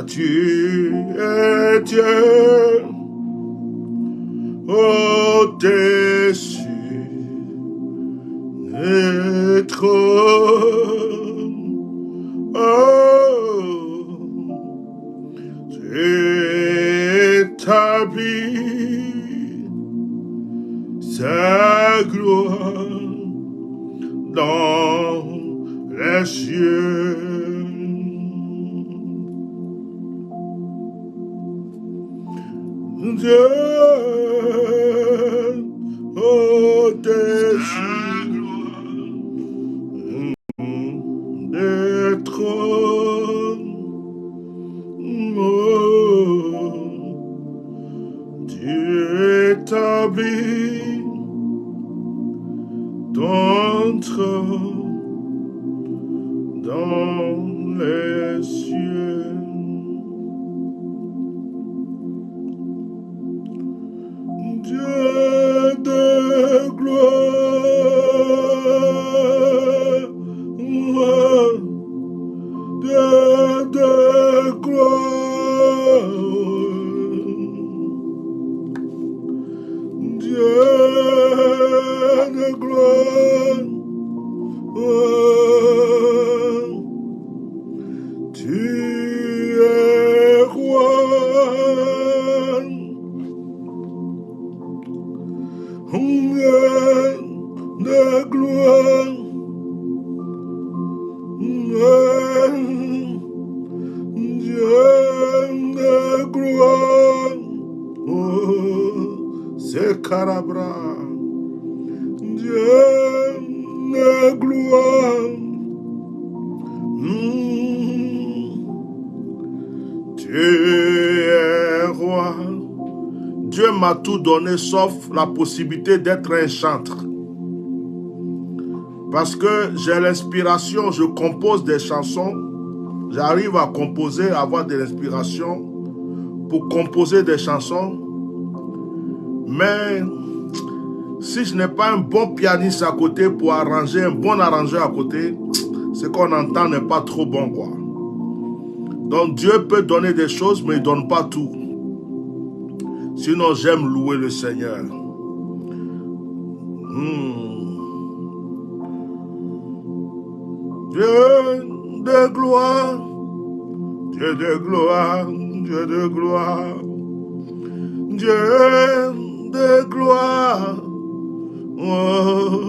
Tu es Dieu au-dessus des trônes. Oh, tu établis sa gloire dans les cieux. Dieu au-dessus des trônes. Oh, tu établis ton trône dans les cieux. Dieu de gloire, Dieu de gloire, Dieu de gloire, tu es roi. De gloire, Dieu de gloire, oh, c'est Carabra, Dieu de gloire, tu es roi. Dieu m'a tout donné sauf la possibilité d'être un chantre. Parce que j'ai l'inspiration, je compose des chansons, j'arrive à composer, à avoir de l'inspiration pour composer des chansons. Mais si je n'ai pas un bon pianiste à côté pour arranger, un bon arrangeur à côté, ce qu'on entend n'est pas trop bon, quoi. Donc Dieu peut donner des choses, mais il ne donne pas tout. Sinon, j'aime louer le Seigneur. Dieu de gloire, Dieu de gloire, Dieu de gloire, Dieu de gloire, oh,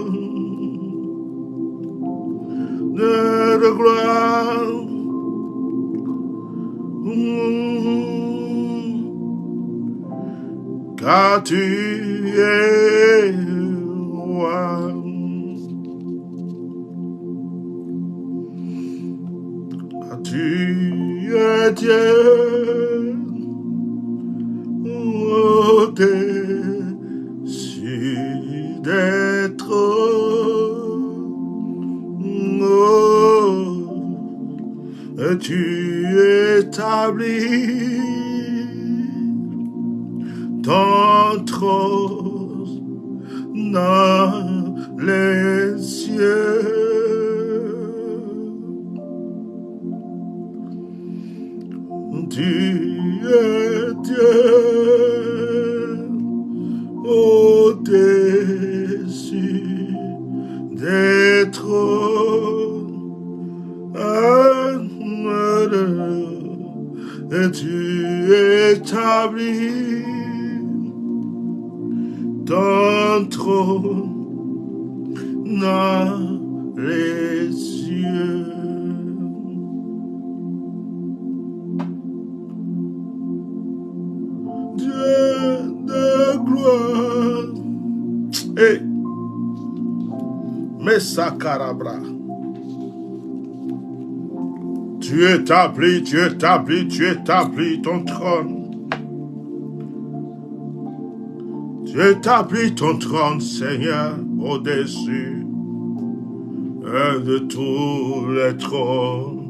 Dieu de gloire, car tu es roi. Tu es Dieu au-dessus des trônes. Oh, et tu établis ton trône dans les cieux. Tu es Dieu au-dessus des trônes. Et tu établis ton trône dans les cieux. Hey, Messakarabra. Tu établis ton trône. Tu établis ton trône, Seigneur, au-dessus de tous les trônes.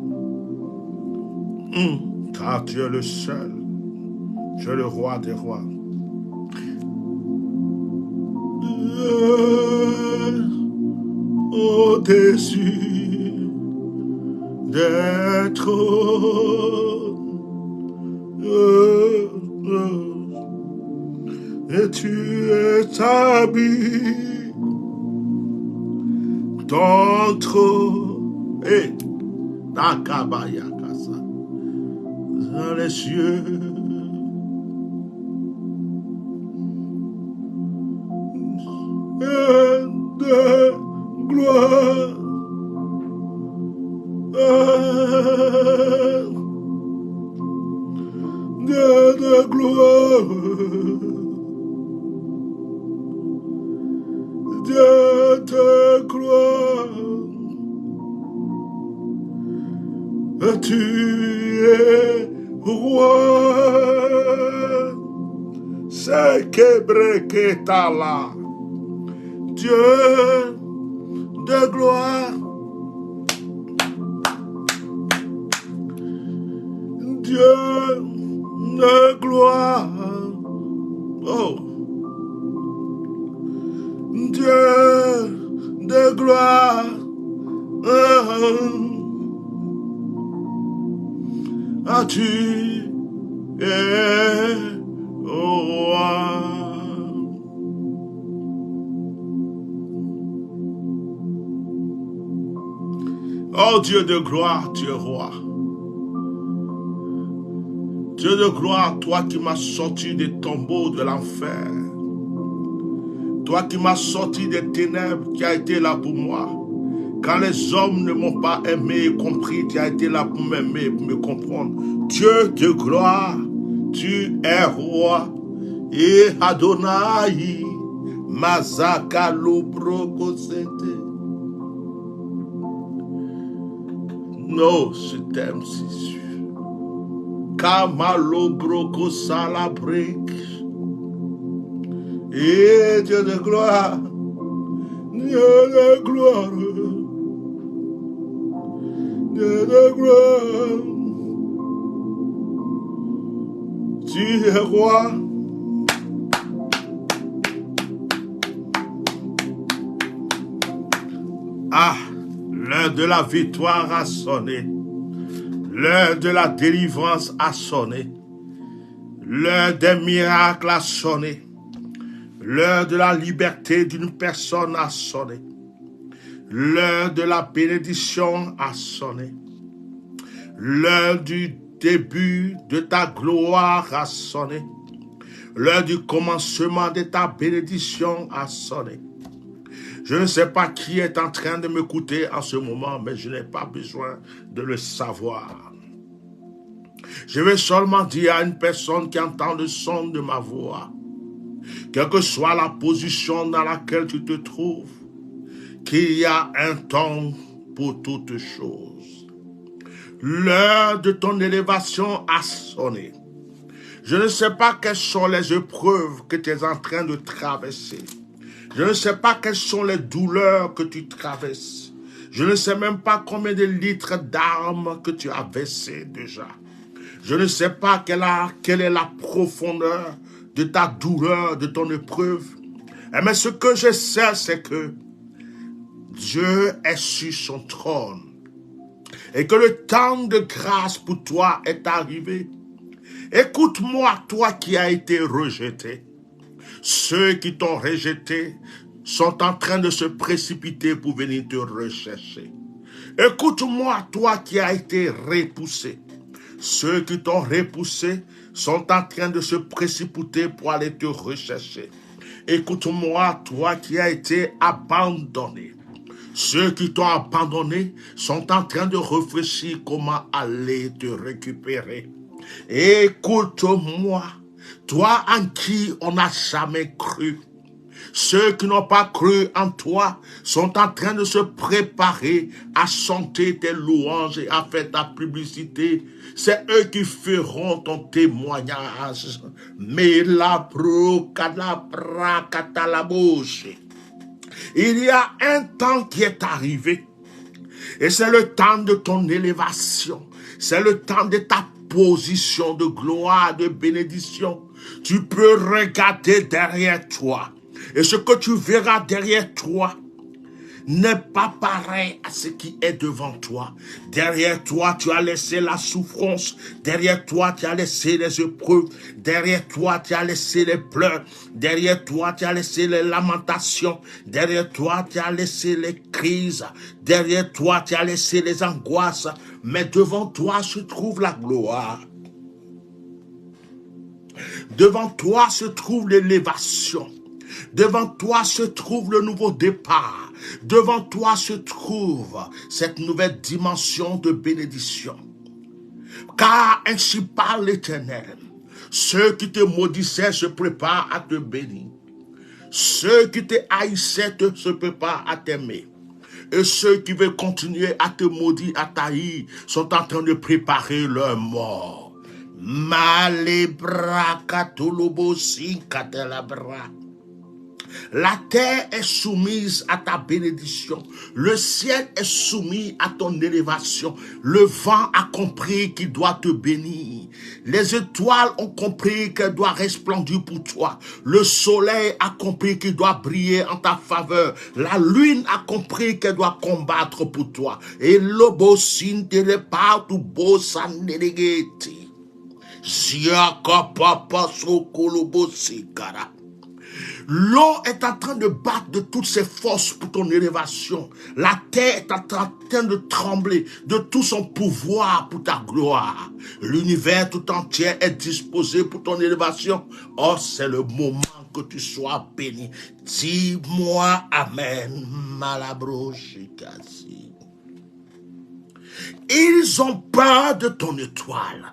Car tu es le seul. Tu es le roi des rois. Au-dessus des trônes, Et tu établis ton trône. Et Nakabaya Kasa dans les cieux. Et de gloire. Dieu de gloire, Dieu de gloire, tu es roi, c'est Kebreketala, Dieu de gloire. Dieu de gloire, oh, Dieu de gloire, tu es roi. Oh Dieu de gloire, tu es roi. Dieu de gloire, toi qui m'as sorti des tombeaux de l'enfer, toi qui m'as sorti des ténèbres, qui as été là pour moi. Quand les hommes ne m'ont pas aimé et compris, tu as été là pour m'aimer, pour me comprendre. Dieu de gloire, tu es roi. Et Adonai, Mazaka Lobrokosete. Non, je t'aime, c'est sûr. Kamalo broko salabrik. Et Dieu de gloire, Dieu de gloire, Dieu de gloire, tu es roi. Ah, l'heure de la victoire a sonné. L'heure de la délivrance a sonné. L'heure des miracles a sonné. L'heure de la liberté d'une personne a sonné. L'heure de la bénédiction a sonné. L'heure du début de ta gloire a sonné. L'heure du commencement de ta bénédiction a sonné. Je ne sais pas qui est en train de m'écouter en ce moment, mais je n'ai pas besoin de le savoir. Je vais seulement dire à une personne qui entend le son de ma voix, quelle que soit la position dans laquelle tu te trouves, qu'il y a un temps pour toutes choses. L'heure de ton élévation a sonné. Je ne sais pas quelles sont les épreuves que tu es en train de traverser. Je ne sais pas quelles sont les douleurs que tu traverses. Je ne sais même pas combien de litres d'armes que tu as versé déjà. Je ne sais pas quelle est la profondeur de ta douleur, de ton épreuve. Mais ce que je sais, c'est que Dieu est sur son trône. Et que le temps de grâce pour toi est arrivé. Écoute-moi, toi qui as été rejeté. Ceux qui t'ont rejeté sont en train de se précipiter pour venir te rechercher. Écoute-moi, toi qui as été repoussé. Ceux qui t'ont repoussé sont en train de se précipiter pour aller te rechercher. Écoute-moi, toi qui as été abandonné. Ceux qui t'ont abandonné sont en train de réfléchir comment aller te récupérer. Écoute-moi. Toi en qui on n'a jamais cru. Ceux qui n'ont pas cru en toi sont en train de se préparer à chanter tes louanges et à faire ta publicité. C'est eux qui feront ton témoignage. Mais la bouche. Il y a un temps qui est arrivé. Et c'est le temps de ton élévation. C'est le temps de ta position de gloire, de bénédiction. Tu peux regarder derrière toi. Et ce que tu verras derrière toi, n'est pas pareil à ce qui est devant toi. Derrière toi, tu as laissé la souffrance. Derrière toi, tu as laissé les épreuves. Derrière toi, tu as laissé les pleurs. Derrière toi, tu as laissé les lamentations. Derrière toi, tu as laissé les crises. Derrière toi, tu as laissé les angoisses. Mais devant toi se trouve la gloire. Devant toi se trouve l'élévation. Devant toi se trouve le nouveau départ. Devant toi se trouve cette nouvelle dimension de bénédiction. Car ainsi parle l'Éternel. Ceux qui te maudissaient se préparent à te bénir. Ceux qui te haïssaient se préparent à t'aimer. Et ceux qui veulent continuer à te maudire, à t'haïr, sont en train de préparer leur mort. Malebra katolobosi katelabra. La terre est soumise à ta bénédiction. Le ciel est soumis à ton élévation. Le vent a compris qu'il doit te bénir. Les étoiles ont compris qu'elles doivent resplendir pour toi. Le soleil a compris qu'il doit briller en ta faveur. La lune a compris qu'elle doit combattre pour toi. Et l'obosin te repart tout beau sandelegeti. Ziakapapa sokolobosikara. L'eau est en train de battre de toutes ses forces pour ton élévation. La terre est en train de trembler de tout son pouvoir pour ta gloire. L'univers tout entier est disposé pour ton élévation. Oh, c'est le moment que tu sois béni. Dis-moi Amen. Malabrochikasi. Ils ont peur de ton étoile.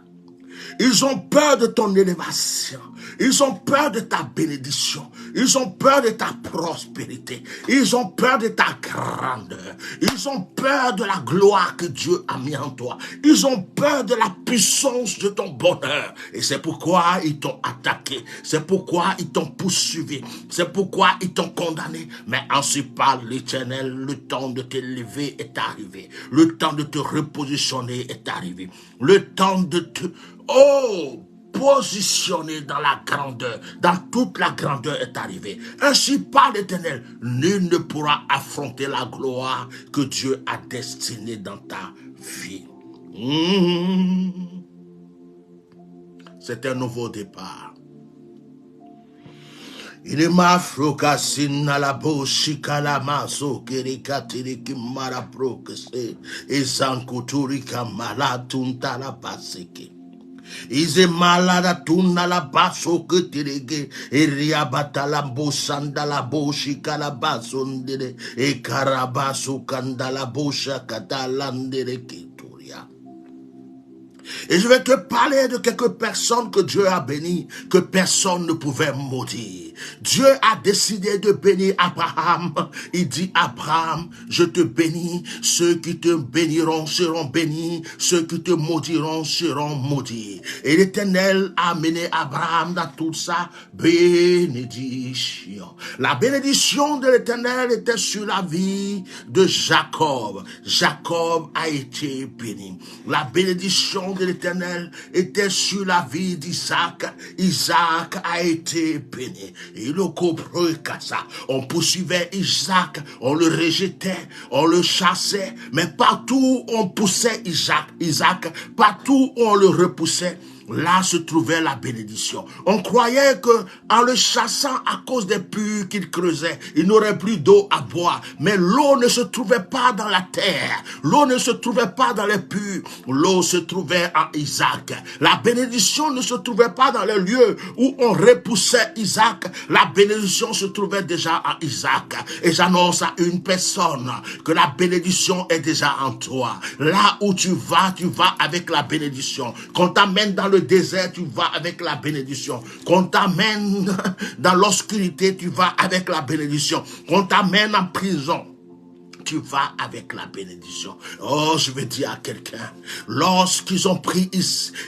Ils ont peur de ton élévation. Ils ont peur de ta bénédiction. Ils ont peur de ta prospérité. Ils ont peur de ta grandeur. Ils ont peur de la gloire que Dieu a mis en toi. Ils ont peur de la puissance de ton bonheur. Et c'est pourquoi ils t'ont attaqué. C'est pourquoi ils t'ont poursuivi. C'est pourquoi ils t'ont condamné. Mais ainsi parle l'Éternel, le temps de t'élever est arrivé. Le temps de te repositionner est arrivé. Le temps de te... positionné dans la grandeur, dans toute la grandeur est arrivé. Ainsi parle l'Éternel, nul ne pourra affronter la gloire que Dieu a destinée dans ta vie. C'est un nouveau départ. Il est ma frocassine à la bouche, calamaso, kirikatiri mara prokese, et sankuturika malatunta la paseke. Ize malada tuna la baso que tirege e riabata la bosanda la boshi calabasondere e carabaso canda la bosha catalandere kituria. Et je vais te parler de quelques personnes que Dieu a bénies, que personne ne pouvait maudire. Dieu a décidé de bénir Abraham. Il dit, Abraham, je te bénis. Ceux qui te béniront seront bénis. Ceux qui te maudiront seront maudits. Et l'Éternel a amené Abraham dans toute sa bénédiction. La bénédiction de l'Éternel était sur la vie de Jacob. Jacob a été béni. La bénédiction de l'Éternel était sur la vie d'Isaac. Isaac a été béni. Et le on poursuivait Isaac, on le rejetait, on le chassait, mais partout où on poussait Isaac, partout où on le repoussait, là se trouvait la bénédiction. On croyait que en le chassant à cause des puits qu'il creusait, il n'aurait plus d'eau à boire. Mais l'eau ne se trouvait pas dans la terre. L'eau ne se trouvait pas dans les puits. L'eau se trouvait en Isaac. La bénédiction ne se trouvait pas dans les lieux où on repoussait Isaac. La bénédiction se trouvait déjà en Isaac. Et j'annonce à une personne que la bénédiction est déjà en toi. Là où tu vas avec la bénédiction. Qu'on t'amène dans le désert, tu vas avec la bénédiction. Qu'on t'amène dans l'obscurité, tu vas avec la bénédiction. Qu'on t'amène en prison, tu vas avec la bénédiction. Oh, je vais dire à quelqu'un, lorsqu'ils ont pris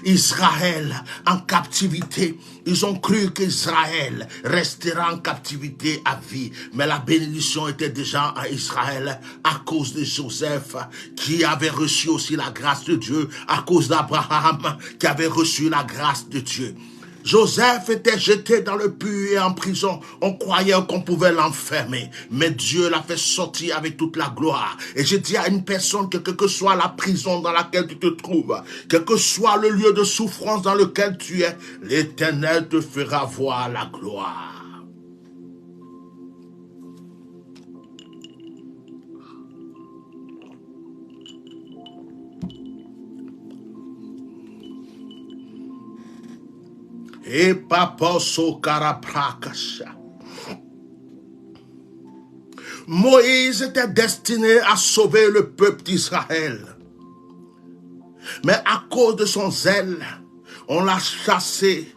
Israël en captivité, ils ont cru qu'Israël restera en captivité à vie. Mais la bénédiction était déjà à Israël à cause de Joseph, qui avait reçu aussi la grâce de Dieu, à cause d'Abraham, qui avait reçu la grâce de Dieu. Joseph était jeté dans le puits et en prison. On croyait qu'on pouvait l'enfermer. Mais Dieu l'a fait sortir avec toute la gloire. Et je dis à une personne que quelle que soit la prison dans laquelle tu te trouves, quel que soit le lieu de souffrance dans lequel tu es, l'Éternel te fera voir la gloire. Et papa so karaprakasha. Moïse était destiné à sauver le peuple d'Israël. Mais à cause de son zèle, on l'a chassé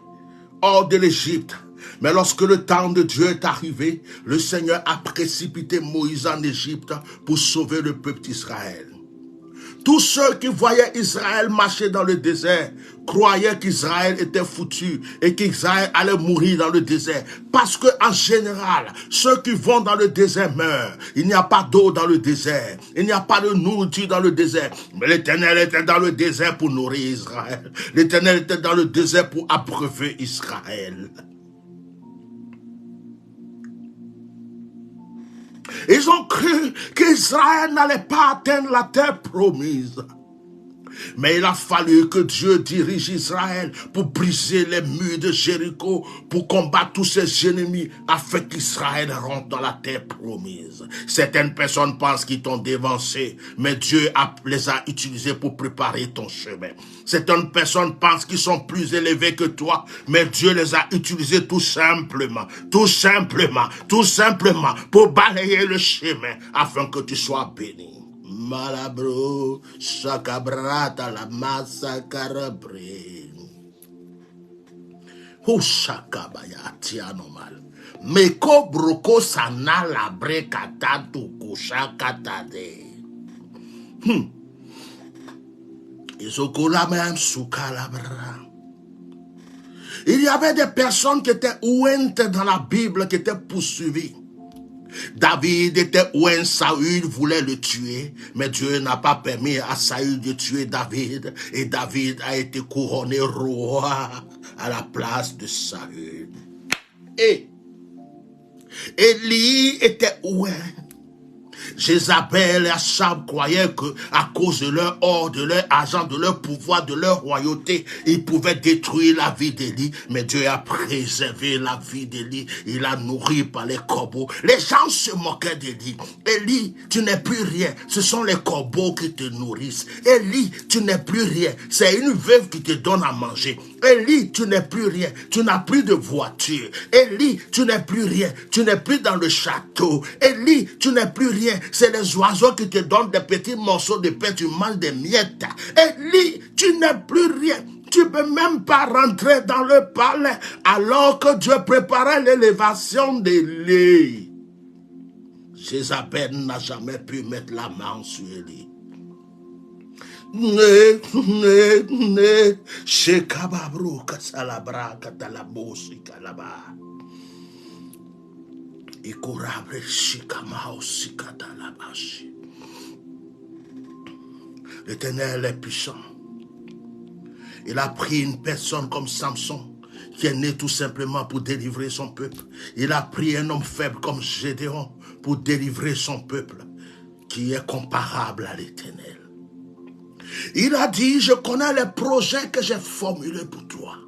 hors de l'Égypte. Mais lorsque le temps de Dieu est arrivé, le Seigneur a précipité Moïse en Égypte pour sauver le peuple d'Israël. Tous ceux qui voyaient Israël marcher dans le désert croyaient qu'Israël était foutu et qu'Israël allait mourir dans le désert. Parce que en général, ceux qui vont dans le désert meurent. Il n'y a pas d'eau dans le désert. Il n'y a pas de nourriture dans le désert. Mais l'Éternel était dans le désert pour nourrir Israël. L'Éternel était dans le désert pour abreuver Israël. Ils ont cru qu'Israël n'allait pas atteindre la terre promise. Mais il a fallu que Dieu dirige Israël pour briser les murs de Jéricho, pour combattre tous ses ennemis, afin qu'Israël rentre dans la terre promise. Certaines personnes pensent qu'ils t'ont dévancé, mais Dieu les a utilisés pour préparer ton chemin. Certaines personnes pensent qu'ils sont plus élevés que toi, mais Dieu les a utilisés tout simplement, pour balayer le chemin, afin que tu sois béni. Malabro, chakabrata la massa carabre. Ou chakabaya tianomal. Meko broko sana la brekata tu kushakatade. Isokola même soukalabra. Il y avait des personnes qui étaient ouentes dans la Bible, qui étaient poursuivies. David était ouin, Saül voulait le tuer, mais Dieu n'a pas permis à Saül de tuer David, et David a été couronné roi à la place de Saül. Et Élie était ouin. Jézabel et Achab croyaient que à cause de leur or, de leur argent, de leur pouvoir, de leur royauté, ils pouvaient détruire la vie d'Élie. Mais Dieu a préservé la vie d'Élie. Il a nourri par les corbeaux. Les gens se moquaient d'Élie. Élie, tu n'es plus rien. Ce sont les corbeaux qui te nourrissent. Élie, tu n'es plus rien. C'est une veuve qui te donne à manger. Élie, tu n'es plus rien. Tu n'as plus de voiture. Élie, tu n'es plus rien. Tu n'es plus dans le château. Élie, tu n'es plus rien. C'est les oiseaux qui te donnent des petits morceaux de pain. Tu manges des miettes. Élie, tu n'es plus rien. Tu ne peux même pas rentrer dans le palais alors que Dieu préparait l'élévation d'Élie. Jézabel n'a jamais pu mettre la main sur Élie. Shekababru kasalabra katalabosi kalaba. Ikorabre shikamao sikatalabashi. L'Éternel est puissant. Il a pris une personne comme Samson, qui est né tout simplement pour délivrer son peuple. Il a pris un homme faible comme Gédéon pour délivrer son peuple, qui est comparable à l'Éternel. Il a dit, je connais les projets que j'ai formulés pour toi.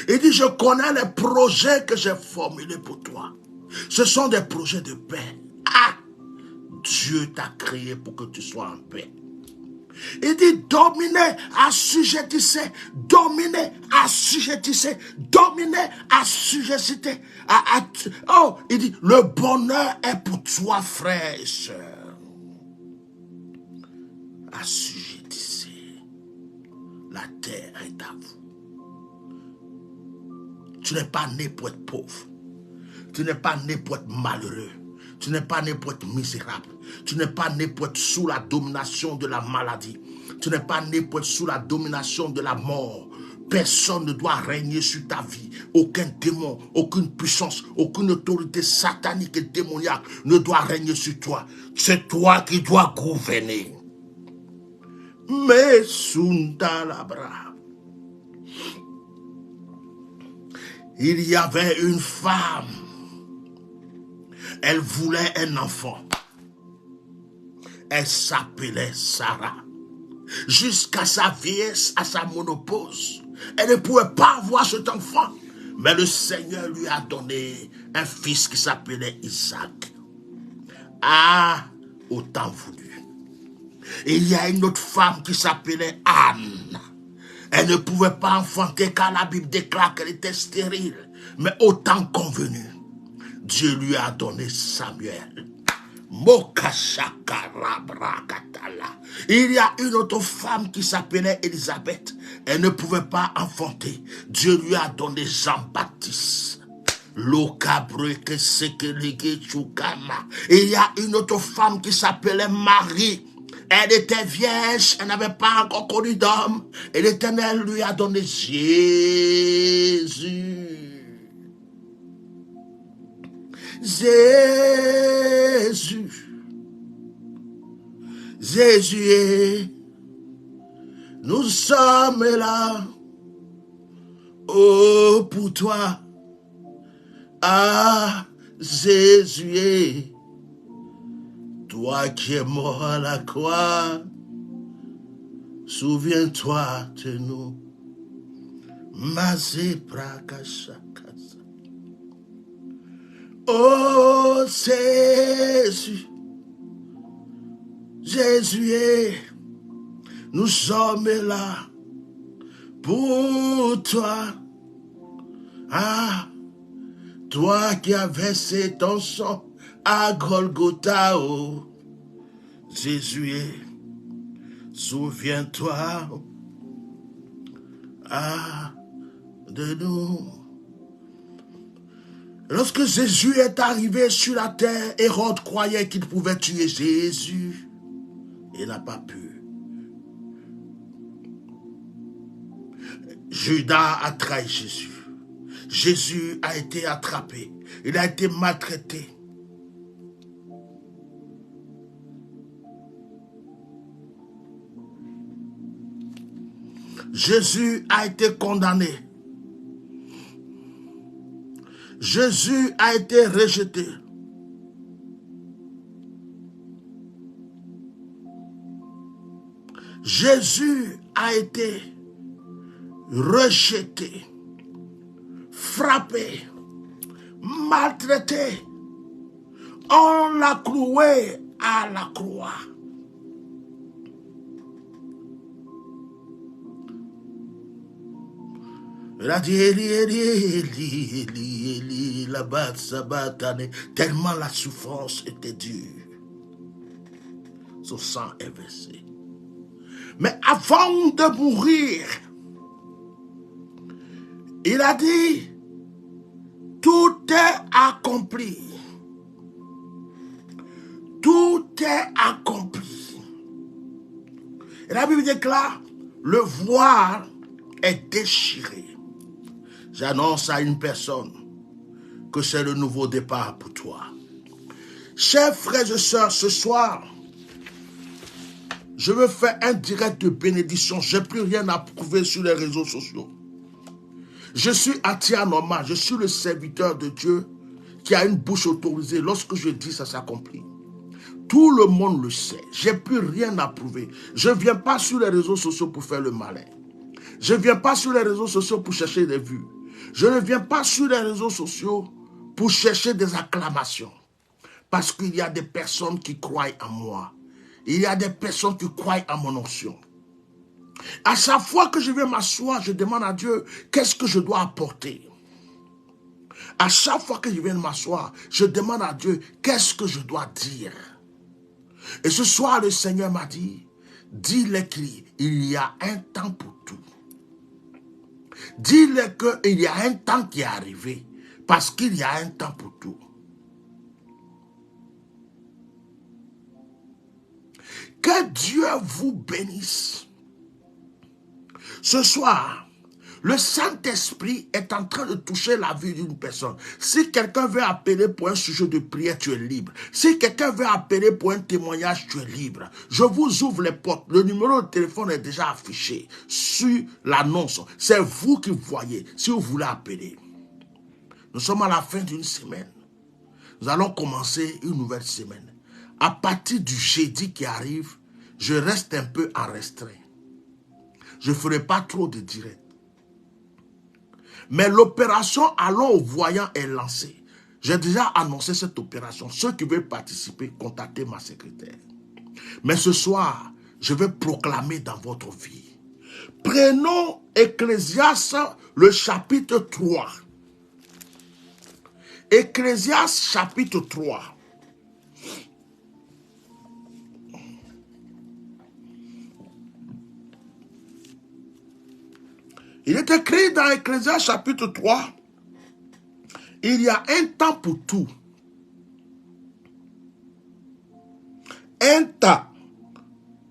Il dit, je connais les projets que j'ai formulés pour toi. Ce sont des projets de paix. Ah! Dieu t'a créé pour que tu sois en paix. Il dit, dominez, assujettissez, dominez, assujettissez, dominez, assujettissez. Oh, il dit, le bonheur est pour toi, frères et sœurs. Assujettissez. La terre est à vous. Tu n'es pas né pour être pauvre. Tu n'es pas né pour être malheureux. Tu n'es pas né pour être misérable. Tu n'es pas né pour être sous la domination de la maladie. Tu n'es pas né pour être sous la domination de la mort. Personne ne doit régner sur ta vie. Aucun démon, aucune puissance, aucune autorité satanique et démoniaque ne doit régner sur toi. C'est toi qui dois gouverner. Mais Sundalabra. Il y avait une femme. Elle voulait un enfant. Elle s'appelait Sarah. Jusqu'à sa vieillesse, à sa ménopause, elle ne pouvait pas avoir cet enfant. Mais le Seigneur lui a donné un fils qui s'appelait Isaac. Ah, autant voulu. Et il y a une autre femme qui s'appelait Anne. Elle ne pouvait pas enfanter car la Bible déclare qu'elle était stérile. Mais autant convenu, Dieu lui a donné Samuel. Il y a une autre femme qui s'appelait Élisabeth. Elle ne pouvait pas enfanter. Dieu lui a donné Jean-Baptiste. Il y a une autre femme qui s'appelait Marie. Elle était vierge, elle n'avait pas encore connu d'homme. Et l'Éternel lui a donné Jésus. Jésus, nous sommes là, oh pour toi, ah Jésus, toi qui es mort à la croix, souviens-toi de nous, oh Jésus, Jésus, nous sommes là pour toi. Ah, toi qui as versé ton sang à Golgotha, oh Jésus, souviens-toi de nous. Lorsque Jésus est arrivé sur la terre, Hérode croyait qu'il pouvait tuer Jésus. Il n'a pas pu. Judas a trahi Jésus. Jésus a été attrapé. Il a été maltraité. Jésus a été condamné. Jésus a été rejeté. Jésus a été rejeté, frappé, maltraité. On l'a cloué à la croix. Il a dit Eli, Eli, Eli, Eli, Eli, là-bas, sabatane. Tellement la souffrance était dure. Son sang est versé. Mais avant de mourir, il a dit, tout est accompli. Tout est accompli. Et la Bible déclare, le voile est déchiré. J'annonce à une personne que c'est le nouveau départ pour toi. Chers frères et sœurs, ce soir, je veux faire un direct de bénédiction. Je n'ai plus rien à prouver sur les réseaux sociaux. Je suis Atia Norman, je suis le serviteur de Dieu qui a une bouche autorisée. Lorsque je dis, ça s'accomplit. Tout le monde le sait. Je n'ai plus rien à prouver. Je ne viens pas sur les réseaux sociaux pour faire le malin. Je ne viens pas sur les réseaux sociaux pour chercher des vues. Je ne viens pas sur les réseaux sociaux pour chercher des acclamations. Parce qu'il y a des personnes qui croient en moi. Il y a des personnes qui croient en mon onction. À chaque fois que je viens m'asseoir, je demande à Dieu, qu'est-ce que je dois apporter? À chaque fois que je viens m'asseoir, je demande à Dieu, qu'est-ce que je dois dire? Et ce soir, le Seigneur m'a dit, dis-le qu'il y a un temps pour tout. Dis-le qu'il y a un temps qui est arrivé, parce qu'il y a un temps pour tout. Que Dieu vous bénisse. Ce soir, le Saint-Esprit est en train de toucher la vie d'une personne. Si quelqu'un veut appeler pour un sujet de prière, tu es libre. Si quelqu'un veut appeler pour un témoignage, tu es libre. Je vous ouvre les portes. Le numéro de téléphone est déjà affiché sur l'annonce. C'est vous qui voyez si vous voulez appeler. Nous sommes à la fin d'une semaine. Nous allons commencer une nouvelle semaine. À partir du jeudi qui arrive, je reste un peu en restreint. Je ne ferai pas trop de direct. Mais l'opération Allons au voyant est lancée. J'ai déjà annoncé cette opération. Ceux qui veulent participer, contactez ma secrétaire. Mais ce soir, je vais proclamer dans votre vie. Prenons Ecclésiaste, le chapitre 3. Ecclésiaste, chapitre 3. Il est écrit dans Ecclésiaste, chapitre 3, il y a un temps pour tout. Un temps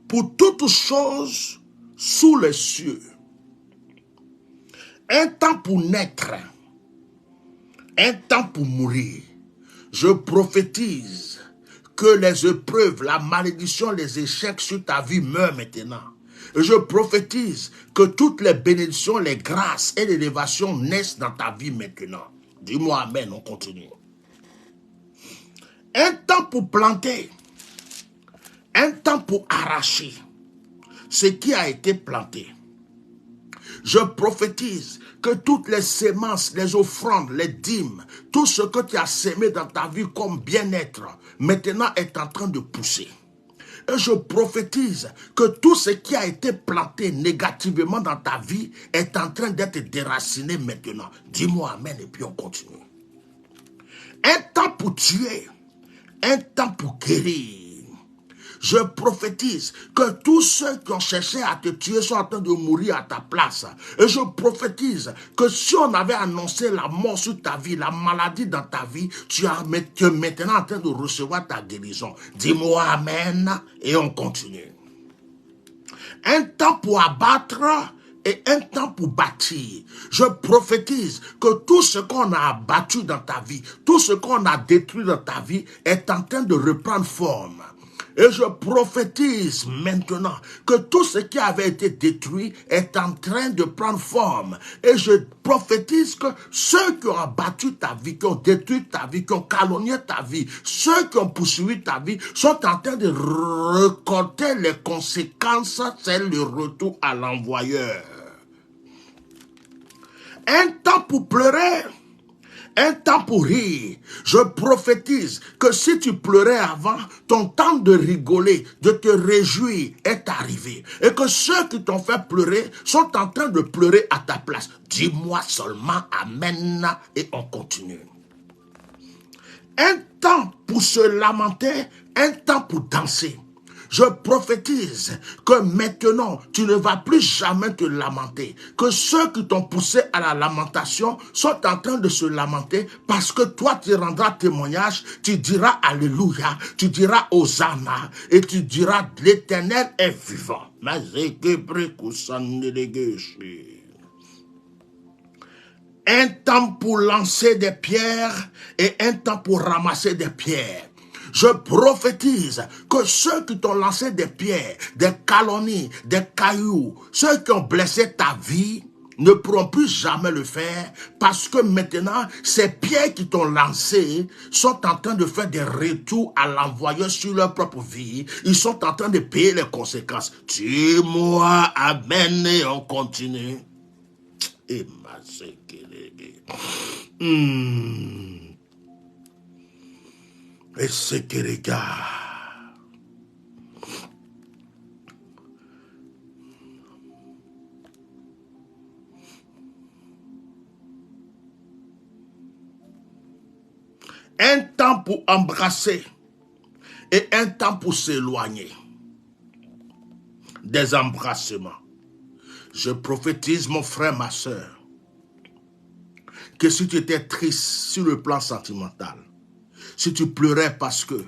pour toutes choses sous les cieux. Un temps pour naître. Un temps pour mourir. Je prophétise que les épreuves, la malédiction, les échecs sur ta vie meurent maintenant. Et je prophétise que toutes les bénédictions, les grâces et l'élévation naissent dans ta vie maintenant. Dis-moi amen, on continue. Un temps pour planter. Un temps pour arracher ce qui a été planté. Je prophétise que toutes les semences, les offrandes, les dîmes, tout ce que tu as semé dans ta vie comme bien-être, maintenant est en train de pousser. Et je prophétise que tout ce qui a été planté négativement dans ta vie est en train d'être déraciné maintenant. Dis-moi amen et puis on continue. Un temps pour tuer, un temps pour guérir. Je prophétise que tous ceux qui ont cherché à te tuer sont en train de mourir à ta place. Et je prophétise que si on avait annoncé la mort sur ta vie, la maladie dans ta vie, tu es maintenant en train de recevoir ta guérison. Dis-moi amen et on continue. Un temps pour abattre et un temps pour bâtir. Je prophétise que tout ce qu'on a abattu dans ta vie, tout ce qu'on a détruit dans ta vie est en train de reprendre forme. Et je prophétise maintenant que tout ce qui avait été détruit est en train de prendre forme. Et je prophétise que ceux qui ont abattu ta vie, qui ont détruit ta vie, qui ont calomnié ta vie, ceux qui ont poursuivi ta vie, sont en train de récolter les conséquences, c'est le retour à l'envoyeur. Un temps pour pleurer. Un temps pour rire. Je prophétise que si tu pleurais avant, ton temps de rigoler, de te réjouir est arrivé. Et que ceux qui t'ont fait pleurer sont en train de pleurer à ta place. Dis-moi seulement amen et on continue. Un temps pour se lamenter, un temps pour danser. Je prophétise que maintenant, tu ne vas plus jamais te lamenter. Que ceux qui t'ont poussé à la lamentation sont en train de se lamenter parce que toi, tu rendras témoignage, tu diras Alléluia, tu diras Hosanna et tu diras l'Éternel est vivant. Un temps pour lancer des pierres et un temps pour ramasser des pierres. Je prophétise que ceux qui t'ont lancé des pierres, des calomnies, des cailloux, ceux qui ont blessé ta vie, ne pourront plus jamais le faire parce que maintenant, ces pierres qui t'ont lancé sont en train de faire des retours à l'envoyeur sur leur propre vie. Ils sont en train de payer les conséquences. Dis-moi, amen, et on continue. Et ma sécurité. Et c'est que les gars. Un temps pour embrasser et un temps pour s'éloigner des embrassements. Je prophétise, mon frère, ma soeur, que si tu étais triste sur le plan sentimental, si tu pleurais parce que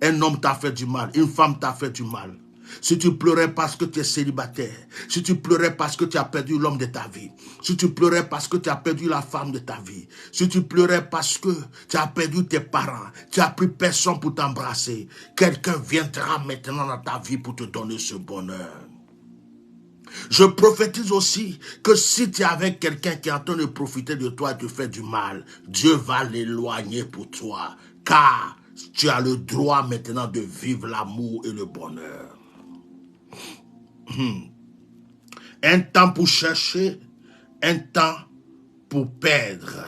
un homme t'a fait du mal, une femme t'a fait du mal, si tu pleurais parce que tu es célibataire, si tu pleurais parce que tu as perdu l'homme de ta vie, si tu pleurais parce que tu as perdu la femme de ta vie, si tu pleurais parce que tu as perdu tes parents, tu n'as plus personne pour t'embrasser, quelqu'un viendra maintenant dans ta vie pour te donner ce bonheur. Je prophétise aussi que si tu es avec quelqu'un qui est en train de profiter de toi et te fait du mal, Dieu va l'éloigner pour toi. Car tu as le droit maintenant de vivre l'amour et le bonheur. Un temps pour chercher, un temps pour perdre.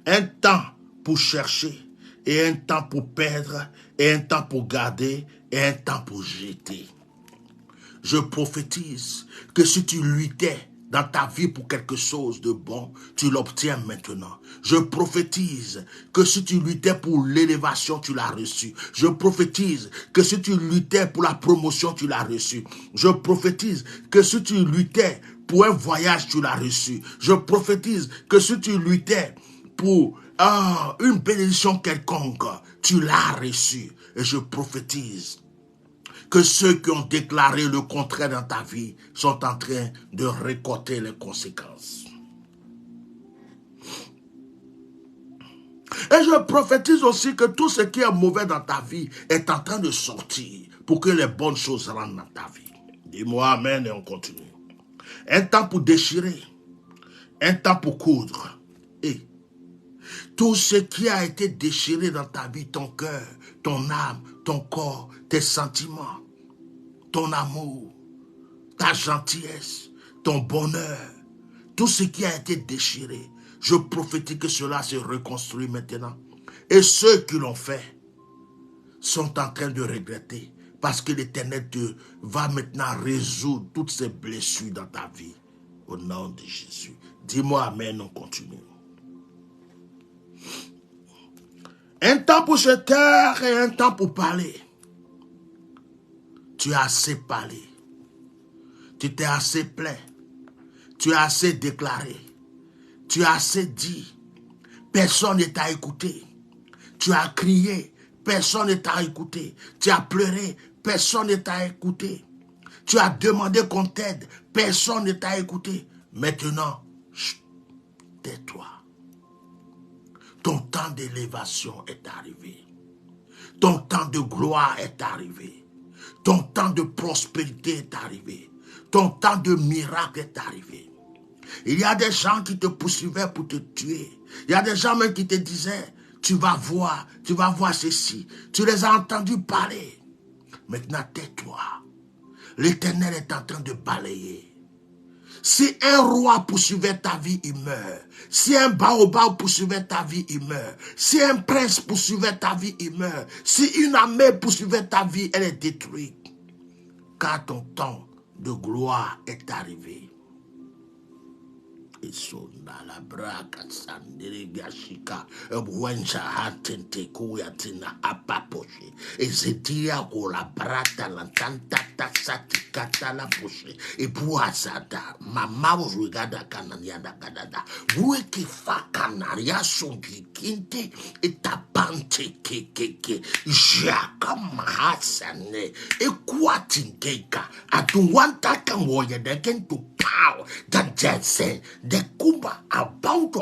Un temps pour chercher, et un temps pour perdre, et un temps pour garder, et un temps pour jeter. Je prophétise que si tu luttais dans ta vie pour quelque chose de bon, tu l'obtiens maintenant. Je prophétise que si tu luttais pour l'élévation, tu l'as reçu. Je prophétise que si tu luttais pour la promotion, tu l'as reçu. Je prophétise que si tu luttais pour un voyage, tu l'as reçu. Je prophétise que si tu luttais pour une bénédiction quelconque, tu l'as reçu. Et je prophétise que ceux qui ont déclaré le contraire dans ta vie sont en train de récolter les conséquences. Et je prophétise aussi que tout ce qui est mauvais dans ta vie est en train de sortir pour que les bonnes choses rentrent dans ta vie. Dis-moi amen et on continue. Un temps pour déchirer, un temps pour coudre. Et tout ce qui a été déchiré dans ta vie, ton cœur, ton âme, ton corps, tes sentiments, ton amour, ta gentillesse, ton bonheur, tout ce qui a été déchiré, je prophétise que cela se reconstruit maintenant. Et ceux qui l'ont fait sont en train de regretter parce que l'Éternel va maintenant résoudre toutes ces blessures dans ta vie. Au nom de Jésus. Dis-moi amen, on continue. Un temps pour se taire et un temps pour parler. Tu as assez parlé. Tu t'es assez plaint. Tu as assez déclaré. Tu as assez dit. Personne ne t'a écouté. Tu as crié. Personne ne t'a écouté. Tu as pleuré. Personne ne t'a écouté. Tu as demandé qu'on t'aide. Personne ne t'a écouté. Maintenant, tais-toi. Ton temps d'élévation est arrivé. Ton temps de gloire est arrivé. Ton temps de prospérité est arrivé. Ton temps de miracle est arrivé. Il y a des gens qui te poursuivaient pour te tuer. Il y a des gens même qui te disaient, tu vas voir ceci. Tu les as entendus parler. Maintenant, tais-toi. L'Éternel est en train de balayer. Si un roi poursuivait ta vie, il meurt. Si un baobab poursuivait ta vie, il meurt. Si un prince poursuivait ta vie, il meurt. Si une armée poursuivait ta vie, elle est détruite. Car ton temps de gloire est arrivé. La braca sandere gashika wencha hatente kuyatina apapoche ezetia ko la brata la tantata satikata la poche e buazada mama regada kanania da kadada weki fa kanaria songi kinte etapante keke jaka mahasane e kwatingeka atuwanta kan woye de kento pow that jensen de kuba about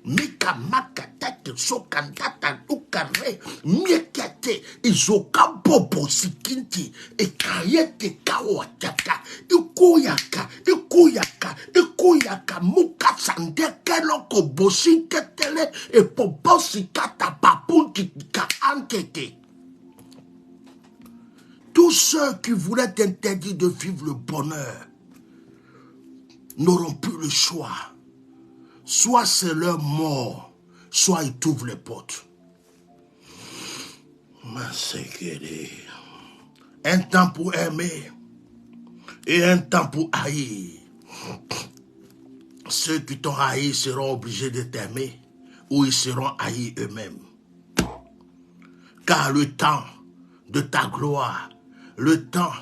mika makatete sokantata ukare miekete izoka bobo sikinti ekayete kawataka ikuyaka muka sandeke loko bosinketele e pobosikata papunti ka ankete. Tous ceux qui voulaient t'interdire de vivre le bonheur n'auront plus le choix. Soit c'est leur mort, soit ils t'ouvrent les portes. Un temps pour aimer et un temps pour haïr. Ceux qui t'ont haï seront obligés de t'aimer ou ils seront haïs eux-mêmes. Car le temps de ta gloire, le temps,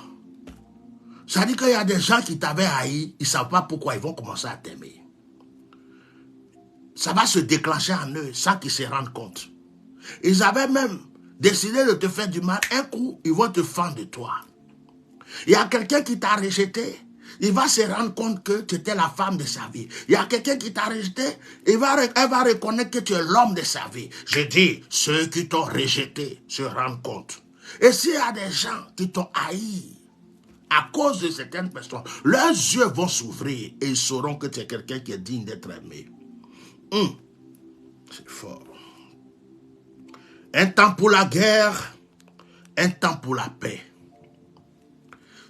ça dit qu'il y a des gens qui t'avaient haï, ils ne savent pas pourquoi ils vont commencer à t'aimer. Ça va se déclencher en eux sans qu'ils se rendent compte. Ils avaient même décidé de te faire du mal. Un coup, ils vont te fendre de toi. Il y a quelqu'un qui t'a rejeté, il va se rendre compte que tu étais la femme de sa vie. Il y a quelqu'un qui t'a rejeté, elle va reconnaître que tu es l'homme de sa vie. Je dis, ceux qui t'ont rejeté se rendent compte. Et s'il y a des gens qui t'ont haï, À cause de certaines personnes, leurs yeux vont s'ouvrir et ils sauront que tu es quelqu'un qui est digne d'être aimé. C'est fort. Un temps pour la guerre, un temps pour la paix.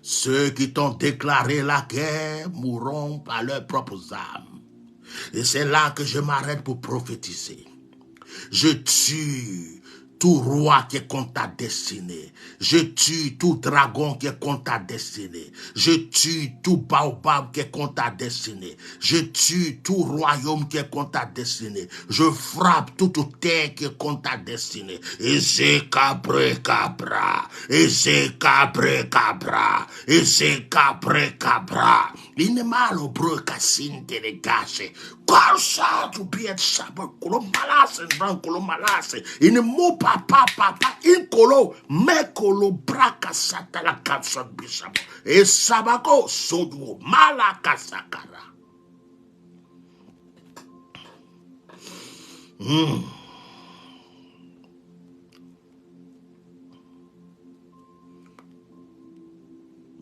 Ceux qui t'ont déclaré la guerre mourront par leurs propres âmes. Et c'est là que je m'arrête pour prophétiser. Je tue tout roi qui est contre ta destinée. Je tue tout dragon qui est contre ta destinée. Je tue tout baobab qui est contre ta destinée. Je tue tout royaume qui est contre ta destinée. Je frappe toute terre qui est contre ta destinée. Ezekabrekabra. Ezekabrekabra. Ezekabrekabra. Inemalo brokasinte de gache. Korsa tu biet sabo kolomalase van kolomalase. Inemo papa inkolo mekolo braka sata la kapsa bisabo. E sabako sodu malaka sakara.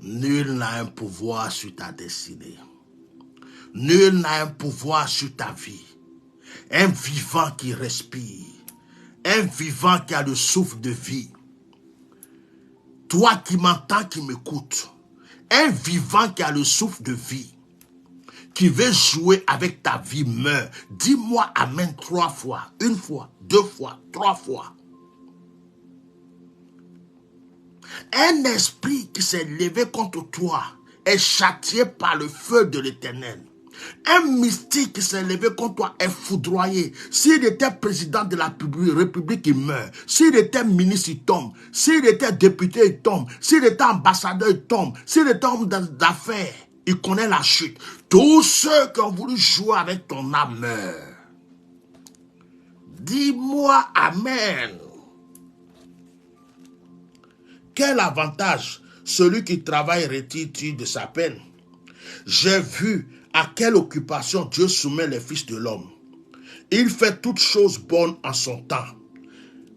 Nul n'a un pouvoir sur ta destinée. Nul n'a un pouvoir sur ta vie. Un vivant qui respire. Un vivant qui a le souffle de vie. Toi qui m'entends, qui m'écoutes. Un vivant qui a le souffle de vie. Qui veut jouer avec ta vie meurt. Dis-moi amen 3 fois. 1 fois, 2 fois, 3 fois. Un esprit qui s'est levé contre toi est châtié par le feu de l'Éternel. Un mystique qui s'est levé contre toi est foudroyé. S'il était président de la République, il meurt. S'il était ministre, il tombe. S'il était député, il tombe. S'il était ambassadeur, il tombe. S'il était homme d'affaires, il connaît la chute. Tous ceux qui ont voulu jouer avec ton âme meurent. Dis-moi amen. Quel avantage celui qui travaille retire de sa peine? J'ai vu à quelle occupation Dieu soumet les fils de l'homme. Il fait toutes choses bonnes en son temps.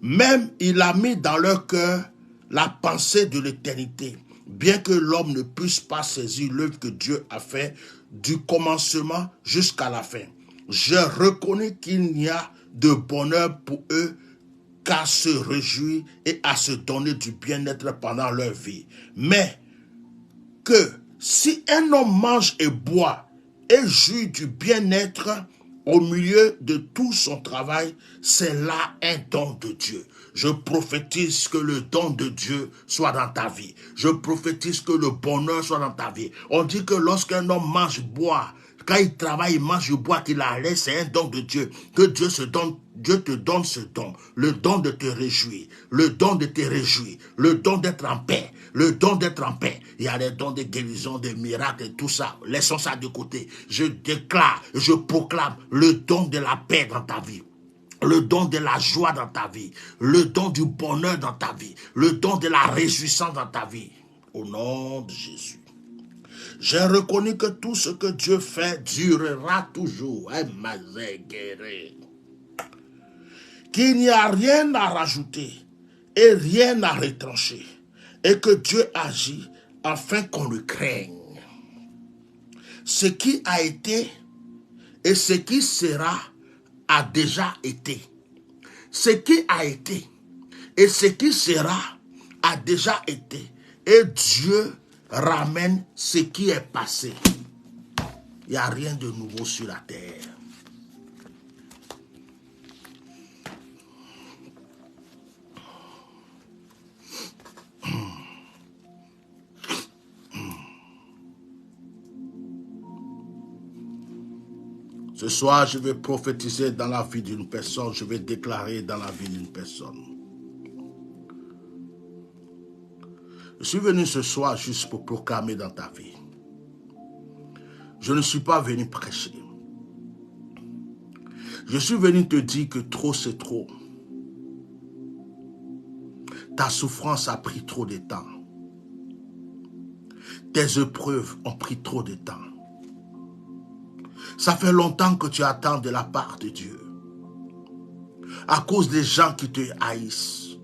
Même il a mis dans leur cœur la pensée de l'éternité, bien que l'homme ne puisse pas saisir l'œuvre que Dieu a fait du commencement jusqu'à la fin. Je reconnais qu'il n'y a de bonheur pour eux qu'à se réjouir et à se donner du bien-être pendant leur vie. Mais que si un homme mange et boit et jouit du bien-être au milieu de tout son travail, c'est là un don de Dieu. Je prophétise que le don de Dieu soit dans ta vie. Je prophétise que le bonheur soit dans ta vie. On dit que lorsqu'un homme mange, boit, quand il travaille, il mange, il boit, qu'il a l'air, c'est un don de Dieu. Que Dieu se donne, Dieu te donne ce don. Le don de te réjouir. Le don de te réjouir. Le don d'être en paix. Le don d'être en paix. Il y a des dons de guérison, des miracles et tout ça. Laissons ça de côté. Je déclare, je proclame le don de la paix dans ta vie. Le don de la joie dans ta vie. Le don du bonheur dans ta vie. Le don de la réjouissance dans ta vie. Au nom de Jésus. J'ai reconnu que tout ce que Dieu fait durera toujours. Qu'il n'y a rien à rajouter et rien à retrancher. Et que Dieu agit afin qu'on le craigne. Ce qui a été et ce qui sera a déjà été. Ce qui a été et ce qui sera a déjà été. Et Dieu ramène ce qui est passé. Il n'y a rien de nouveau sur la terre. Ce soir, je vais prophétiser dans la vie d'une personne. Je vais déclarer dans la vie d'une personne. Je suis venu ce soir juste pour proclamer dans ta vie. Je ne suis pas venu prêcher. Je suis venu te dire que trop c'est trop. Ta souffrance a pris trop de temps. Tes épreuves ont pris trop de temps. Ça fait longtemps que tu attends de la part de Dieu. À cause des gens qui te haïssent.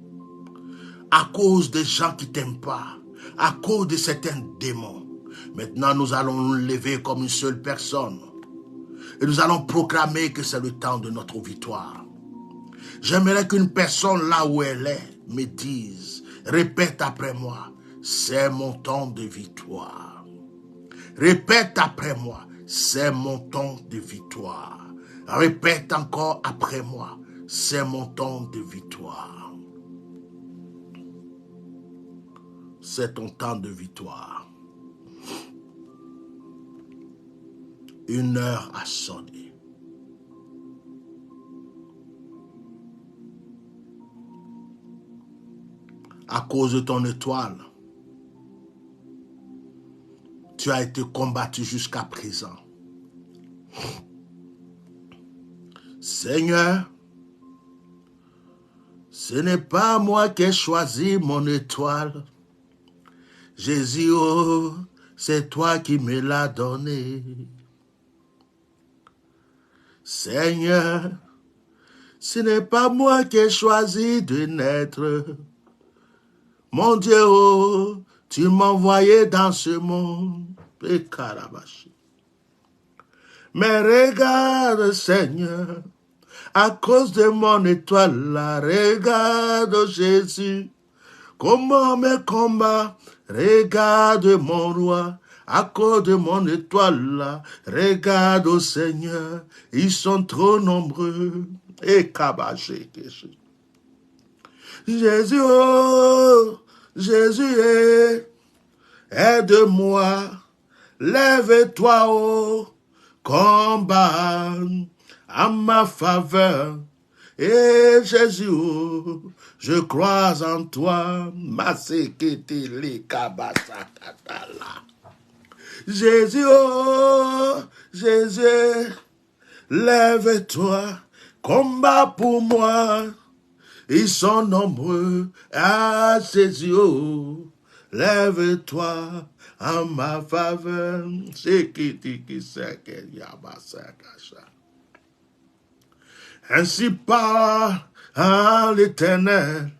À cause des gens qui ne t'aiment pas. à cause de certains démons. Maintenant, nous allons nous lever comme une seule personne. Et nous allons proclamer que c'est le temps de notre victoire. J'aimerais qu'une personne là où elle est me dise, répète après moi, c'est mon temps de victoire. Répète après moi, c'est mon temps de victoire. Répète encore après moi, c'est mon temps de victoire. C'est ton temps de victoire. 1 heure a sonné. À cause de ton étoile, tu as été combattu jusqu'à présent. Seigneur, ce n'est pas moi qui ai choisi mon étoile. Jésus, oh, c'est toi qui me l'as donné. Seigneur, ce n'est pas moi qui ai choisi de naître. Mon Dieu, oh, tu m'as envoyé dans ce monde. Mais regarde, Seigneur, à cause de mon étoile là, regarde Jésus, comment me combat, regarde mon roi, à cause de mon étoile là, regarde au Seigneur, ils sont trop nombreux. Et kabaché, Jésus, oh, Jésus, aide-moi, lève-toi, oh, combat à ma faveur. Et Jésus, oh, je crois en toi. Jésus, oh, Jésus, lève-toi, combat pour moi. Ils sont nombreux, ah Jésus, oh, lève-toi en ma faveur. Ainsi parle l'Éternel,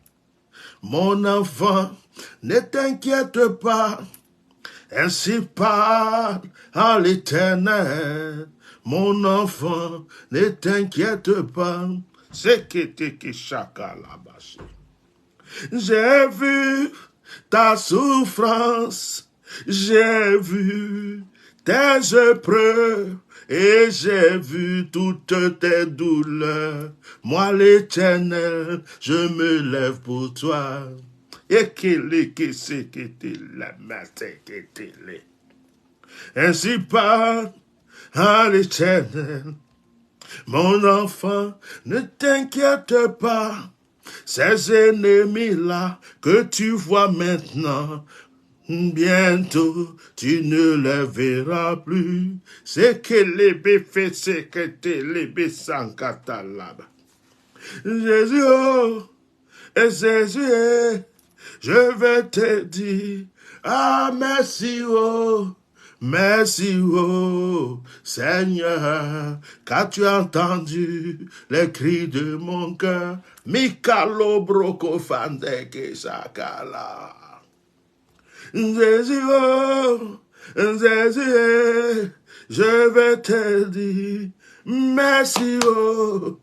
mon enfant, ne t'inquiète pas. Ainsi parle l'Éternel, mon enfant, ne t'inquiète pas. J'ai vu ta souffrance, j'ai vu tes épreuves et j'ai vu toutes tes douleurs. Moi l'Éternel, je me lève pour toi. Ainsi parle l'Éternel. Mon enfant, ne t'inquiète pas, ces ennemis-là que tu vois maintenant, bientôt tu ne les verras plus. C'est que les béfés, c'est que les béfés là-bas. Jésus, oh, et Jésus, je vais te dire, ah merci, oh. Merci, oh Seigneur, car tu as entendu les cris de mon cœur. Mikalo broko fandeke sakala. Jésus, oh, Jésus, je vais te dire, merci, oh,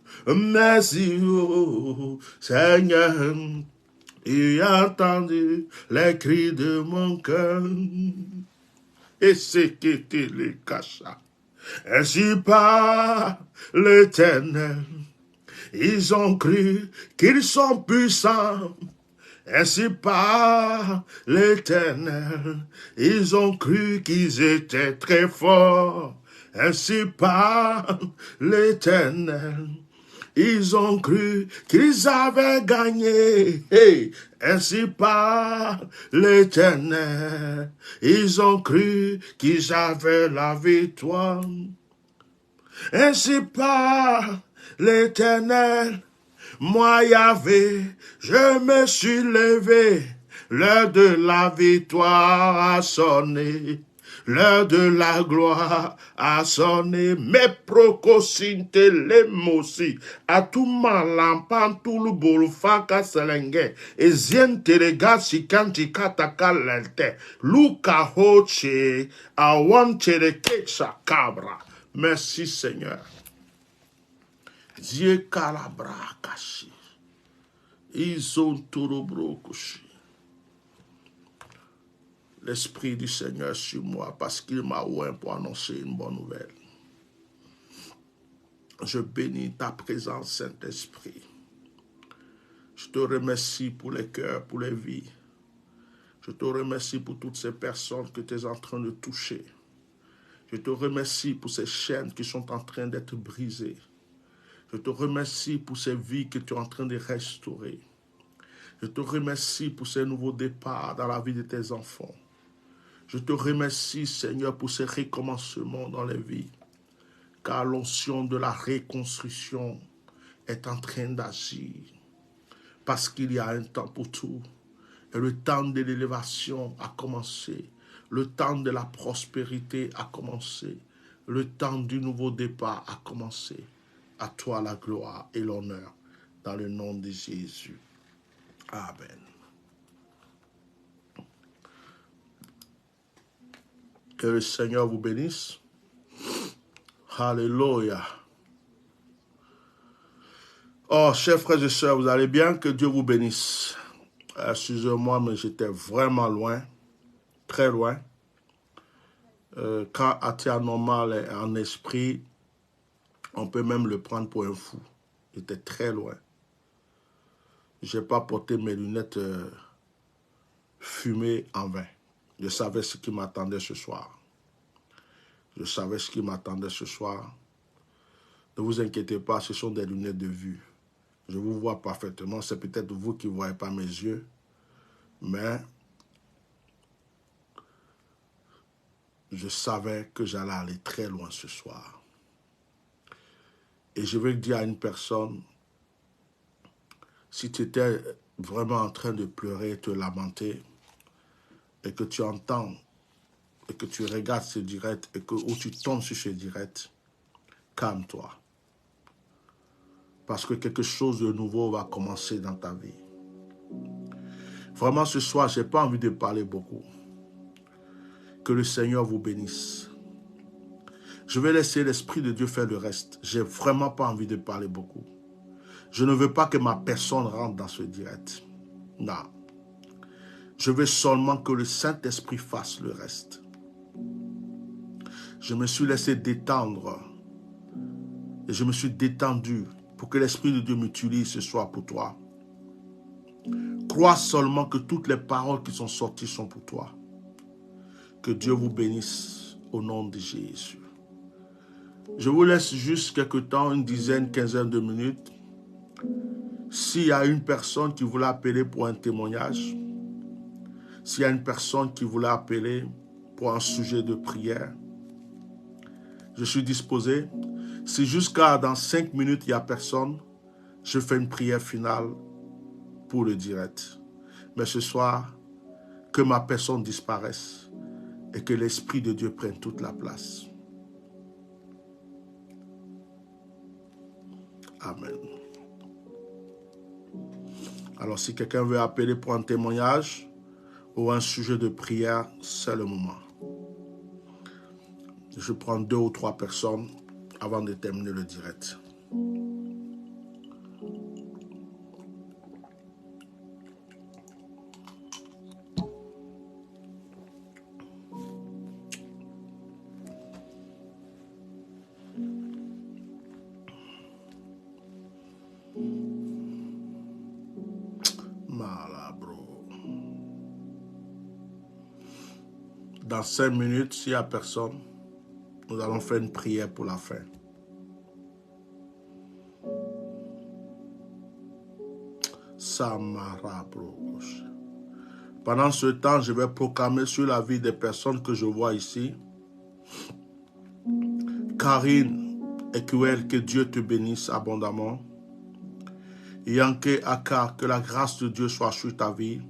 Seigneur, tu as entendu les cris de mon cœur. Et c'est qui les cacha. Ainsi par l'Éternel, ils ont cru qu'ils sont puissants. Ainsi par l'Éternel, ils ont cru qu'ils étaient très forts. Ainsi par l'Éternel, ils ont cru qu'ils avaient gagné. Hey, ainsi par l'Éternel, ils ont cru qu'ils avaient la victoire. Ainsi par l'Éternel, moi Yahvé, je me suis levé, l'heure de la victoire a sonné. L'heure de la gloire a sonné, mes procosinte les mosi, à tout malampan tout le bolfaka selenge, et ziente les gars si kanti kataka lelte, luka hoche, a wante le kecha cabra. Merci Seigneur. Zie kalabra kashi, ison turubro kushi. L'Esprit du Seigneur sur moi parce qu'il m'a oint pour annoncer une bonne nouvelle. Je bénis ta présence, Saint-Esprit. Je te remercie pour les cœurs, pour les vies. Je te remercie pour toutes ces personnes que tu es en train de toucher. Je te remercie pour ces chaînes qui sont en train d'être brisées. Je te remercie pour ces vies que tu es en train de restaurer. Je te remercie pour ces nouveaux départs dans la vie de tes enfants. Je te remercie, Seigneur, pour ces recommencements dans les vies, car l'onction de la reconstruction est en train d'agir, parce qu'il y a un temps pour tout, et le temps de l'élévation a commencé, le temps de la prospérité a commencé, le temps du nouveau départ a commencé. À toi la gloire et l'honneur, dans le nom de Jésus. Amen. Que le Seigneur vous bénisse. Alléluia. Oh, chers frères et sœurs, vous allez bien? Que Dieu vous bénisse. Excusez-moi, mais j'étais vraiment loin, très loin. Quand Atia normal est en esprit, on peut même le prendre pour un fou. J'étais très loin. Je n'ai pas porté mes lunettes fumées en vain. Je savais ce qui m'attendait ce soir. Je savais ce qui m'attendait ce soir. Ne vous inquiétez pas, ce sont des lunettes de vue. Je vous vois parfaitement. C'est peut-être vous qui ne voyez pas mes yeux. Mais je savais que j'allais aller très loin ce soir. Et je vais dire à une personne, si tu étais vraiment en train de pleurer, te lamenter, et que tu entends, et que tu regardes ce direct, et que ou tu tombes sur ce direct, calme-toi. Parce que quelque chose de nouveau va commencer dans ta vie. Vraiment, ce soir, je n'ai pas envie de parler beaucoup. Que le Seigneur vous bénisse. Je vais laisser l'Esprit de Dieu faire le reste. Je n'ai vraiment pas envie de parler beaucoup. Je ne veux pas que ma personne rentre dans ce direct. Non. Je veux seulement que le Saint-Esprit fasse le reste. Je me suis laissé détendre. Et je me suis détendu pour que l'Esprit de Dieu m'utilise ce soir pour toi. Crois seulement que toutes les paroles qui sont sorties sont pour toi. Que Dieu vous bénisse au nom de Jésus. Je vous laisse juste quelque temps, une dizaine, quinzaine de minutes. S'il y a une personne qui voulait appeler pour un témoignage, s'il y a une personne qui voulait appeler pour un sujet de prière, je suis disposé. Si jusqu'à dans 5 minutes, il n'y a personne, je fais une prière finale pour le direct. Mais ce soir, que ma personne disparaisse et que l'Esprit de Dieu prenne toute la place. Amen. Alors, si quelqu'un veut appeler pour un témoignage ou un sujet de prière, c'est le moment. Je prends 2 ou 3 personnes avant de terminer le direct. Dans 5 minutes, s'il n'y a personne, nous allons faire une prière pour la fin. Pendant ce temps, je vais proclamer sur la vie des personnes que je vois ici. Karine et Kuel, que Dieu te bénisse abondamment. Yanke Aka, que la grâce de Dieu soit sur ta vie.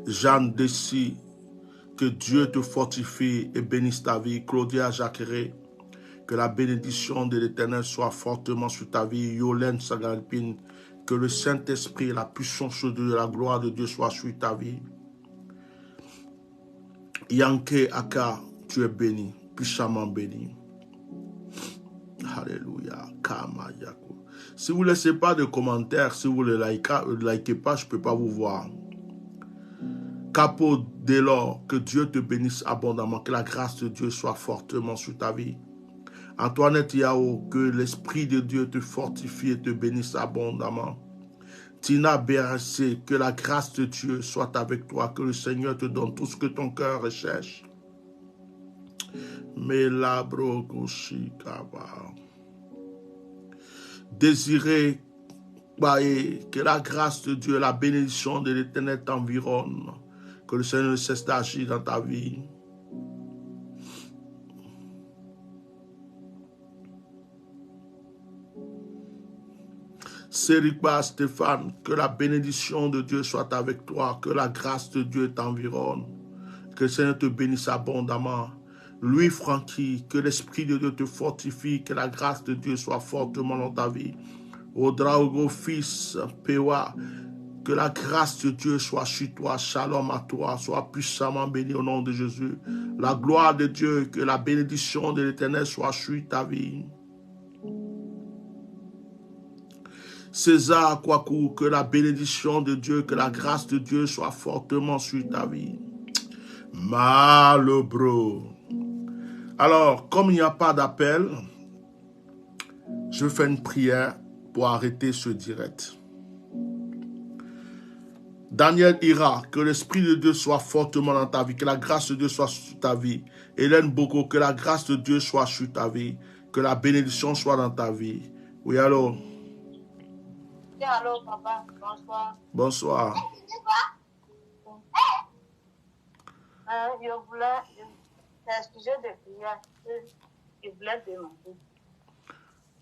Jeanne Dessy, Que Dieu te fortifie et bénisse ta vie. Claudia Jacqueret, que la bénédiction de l'Éternel soit fortement sur ta vie. Yolène Sagalpine, que le Saint-Esprit, la puissance de Dieu, la gloire de Dieu soit sur ta vie. Yanke Aka, tu es béni, puissamment béni. Alléluia. Kama Yako. Si vous ne laissez pas de commentaires, si vous ne likez pas, je ne peux pas vous voir. Capo, dès lors, que Dieu te bénisse abondamment, que la grâce de Dieu soit fortement sur ta vie. Antoinette Yao, que l'Esprit de Dieu te fortifie et te bénisse abondamment. Tina BRC, que la grâce de Dieu soit avec toi, que le Seigneur te donne tout ce que ton cœur recherche. Melabro Goshikaba. Désiré Baé, que la grâce de Dieu, la bénédiction de l'Éternel t'environne. Que le Seigneur ne cesse d'agir dans ta vie. Serikba Stéphane, que la bénédiction de Dieu soit avec toi, que la grâce de Dieu t'environne, que le Seigneur te bénisse abondamment. Louis Francky, que l'Esprit de Dieu te fortifie, que la grâce de Dieu soit fortement dans ta vie. Odraogo fils Pewa, que la grâce de Dieu soit sur toi, shalom à toi, sois puissamment béni au nom de Jésus. La gloire de Dieu, que la bénédiction de l'Éternel soit sur ta vie. César Kwaku, que la bénédiction de Dieu, que la grâce de Dieu soit fortement sur ta vie. Malbro. Alors, comme il n'y a pas d'appel, je fais une prière pour arrêter ce direct. Daniel Ira, que l'Esprit de Dieu soit fortement dans ta vie, que la grâce de Dieu soit sur ta vie. Hélène Boko, que la grâce de Dieu soit sur ta vie, que la bénédiction soit dans ta vie. Oui, allô? Oui, allô, papa. Bonsoir. Bonsoir. Je voulais, c'est un sujet de prière que je voulais demander.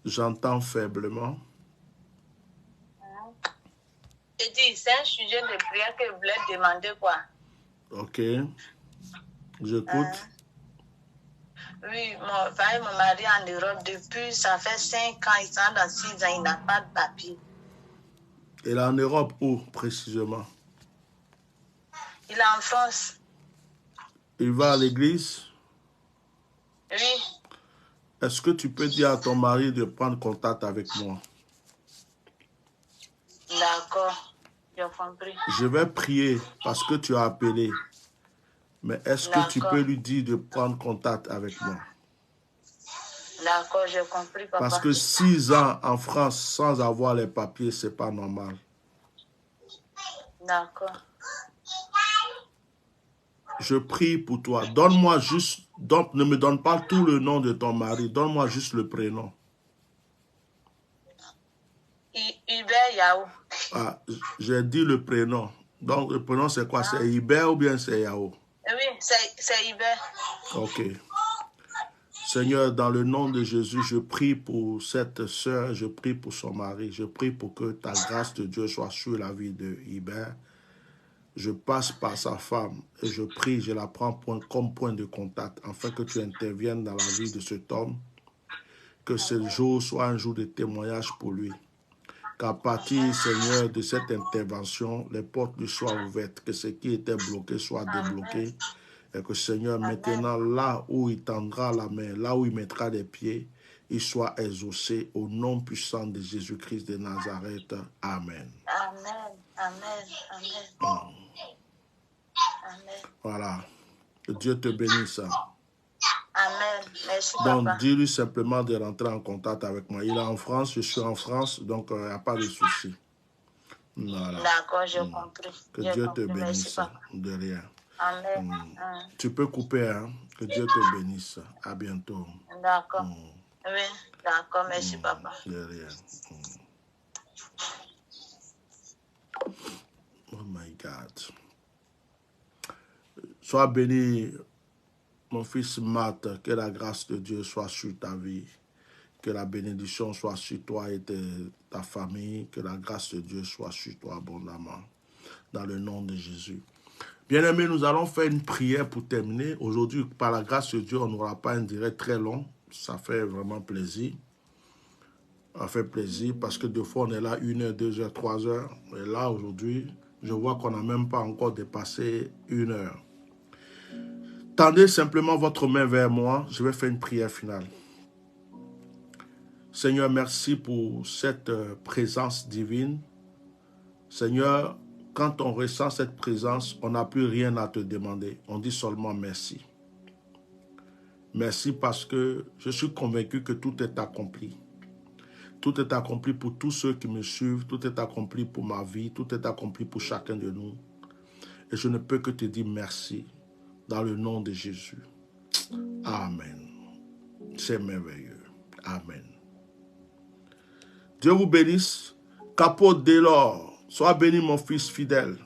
J'entends faiblement. Je dis, c'est un sujet de prière que je voulais demander, quoi. Ok. J'écoute. Oui, mon mari en Europe, depuis, ça fait 5 ans, il s'en dans 6 ans, il n'a pas de papier. Il est en Europe où, précisément? Il est en France. Il va à l'église? Oui. Est-ce que tu peux dire à ton mari de prendre contact avec moi? D'accord, j'ai compris. Je vais prier parce que tu as appelé. Mais est-ce que tu peux lui dire de prendre contact avec moi? D'accord, j'ai compris, papa. Parce que 6 ans en France sans avoir les papiers, c'est pas normal. D'accord. Je prie pour toi. Donne-moi juste, ne me donne pas tout le nom de ton mari. Donne-moi juste le prénom. Hubert Yao. Ah, j'ai dit le prénom. Donc le prénom c'est quoi? C'est Hubert ou bien c'est Yao? Oui, c'est Hubert. Ok. Seigneur, dans le nom de Jésus, je prie pour cette sœur, je prie pour son mari, je prie pour que ta grâce de Dieu soit sur la vie de Hubert. Je passe par sa femme et je prie, je la prends comme point de contact afin que tu interviennes dans la vie de cet homme, que ce jour soit un jour de témoignage pour lui. Qu'à partir, Seigneur, de cette intervention, les portes lui soient ouvertes, que ce qui était bloqué soit débloqué. Et que Seigneur, maintenant, là où il tendra la main, là où il mettra les pieds, il soit exaucé au nom puissant de Jésus-Christ de Nazareth. Amen. Amen. Amen. Amen. Amen. Voilà. Que Dieu te bénisse. Amen. Merci, Donc, papa. dis-lui simplement de rentrer en contact avec moi. Il est en France, je suis en France, donc il n'y a pas de souci. Voilà. D'accord, j'ai compris. Que Dieu te bénisse. Merci, De rien. Amen. Tu peux couper, hein? Que Dieu te bénisse. À bientôt. D'accord. Oui, d'accord. Merci, papa. De rien. Oh my God. Sois béni, mon fils Matt. Que la grâce de Dieu soit sur ta vie. Que la bénédiction soit sur toi et ta famille. Que la grâce de Dieu soit sur toi abondamment. Dans le nom de Jésus. Bien-aimés, nous allons faire une prière pour terminer. Aujourd'hui, par la grâce de Dieu, on n'aura pas un direct très long. Ça fait vraiment plaisir. Ça fait plaisir parce que des fois, on est là 1 heure, 2 heures, 3 heures. Et là, aujourd'hui, je vois qu'on n'a même pas encore dépassé 1 heure. Tendez simplement votre main vers moi. Je vais faire une prière finale. Seigneur, merci pour cette présence divine. Seigneur, quand on ressent cette présence, on n'a plus rien à te demander. On dit seulement merci. Merci parce que je suis convaincu que tout est accompli. Tout est accompli pour tous ceux qui me suivent. Tout est accompli pour ma vie. Tout est accompli pour chacun de nous. Et je ne peux que te dire merci dans le nom de Jésus. Amen. C'est merveilleux. Amen. Dieu vous bénisse. Capote dès lors. Sois béni, mon fils fidèle.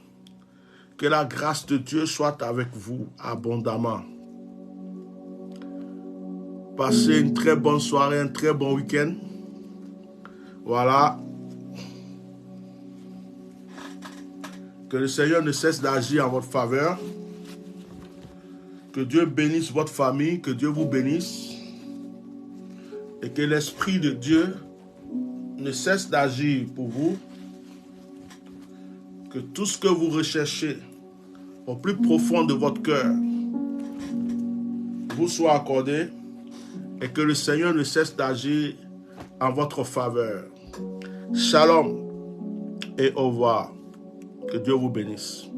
Que la grâce de Dieu soit avec vous abondamment. Passez une très bonne soirée, un très bon week-end. Voilà. Que le Seigneur ne cesse d'agir en votre faveur. Que Dieu bénisse votre famille, que Dieu vous bénisse. Et que l'Esprit de Dieu ne cesse d'agir pour vous. Que tout ce que vous recherchez au plus profond de votre cœur vous soit accordé. Et que le Seigneur ne cesse d'agir en votre faveur. Shalom et au revoir. Que Dieu vous bénisse.